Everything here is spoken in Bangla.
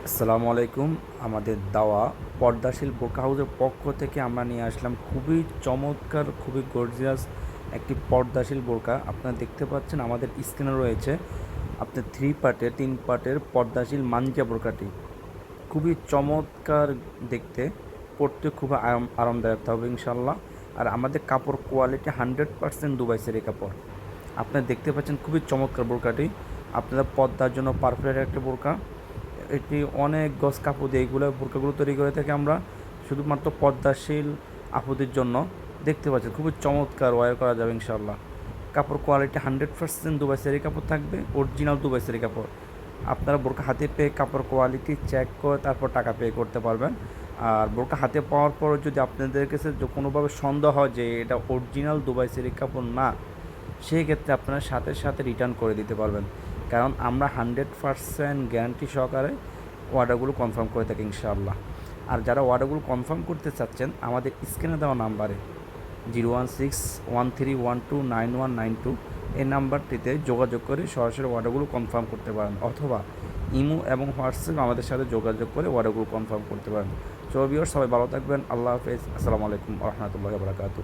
আসসালামু আলাইকুম। আমাদের দেওয়া পর্দাশীল বোরকা হাউসের পক্ষ থেকে আমরা নিয়ে আসলাম খুবই চমৎকার, খুবই গর্জিয়াস একটি পর্দাশীল বোরকা। আপনারা দেখতে পাচ্ছেন আমাদের স্ক্রিনে রয়েছে আপনার 3 পার্টের 3 পার্টের পর্দাশীল মাঞ্জা বোরকাটি। খুবই চমৎকার দেখতে, পরতে খুব আরামদায়ক হবে ইনশাল্লাহ। আর আমাদের কাপড় কোয়ালিটি 100% দুবাই সেরি কাপড়। আপনারা দেখতে পাচ্ছেন খুবই চমৎকার বোরকাটি। আপনারা পর্দার জন্য পারফেক্ট একটা বোরকা। এটি অনেক গজ কাপড় দিয়ে এইগুলো বোরকাগুলো তৈরি করে থাকি আমরা শুধুমাত্র পর্দাশীল আপুদের জন্য। দেখতে পাচ্ছেন খুবই চমৎকার, ওয়্যার করা যাবে ইনশাল্লাহ। কাপড় কোয়ালিটি 100% দুবাই সেরি কাপড় থাকবে, অরিজিনাল দুবাই সেরি কাপড়। আপনারা বোরকা হাতে পেয়ে কাপড় কোয়ালিটি চেক করে তারপর টাকা পে করতে পারবেন। আর বোরকা হাতে পাওয়ার পর যদি আপনাদের কাছে কোনোভাবে সন্দেহ হয় যে এটা অরিজিনাল দুবাই সেরি কাপড় না, সেই ক্ষেত্রে আপনারা সাথে সাথে রিটার্ন করে দিতে পারবেন। কারণ আমরা 100% গ্যারান্টি সহকারে অর্ডারগুলো কনফার্ম করে থাকি ইনশাআল্লাহ। আর যারা অর্ডারগুলো কনফার্ম করতে চাচ্ছেন আমাদের স্ক্রিনে দেওয়া নাম্বারে 01613129192 এই নাম্বারটিতে যোগাযোগ করে সরাসরি অর্ডারগুলো কনফার্ম করতে পারেন, অথবা ইমো এবং হোয়াটসঅ্যাপ আমাদের সাথে যোগাযোগ করে অর্ডারগুলো কনফার্ম করতে পারেন। সো ভিউয়ার্স, সবাই ভালো থাকবেন। আল্লাহ হাফেজ। আসসালামু আলাইকুম ওয়া রাহমাতুল্লাহি ওয়া বারাকাতুহু।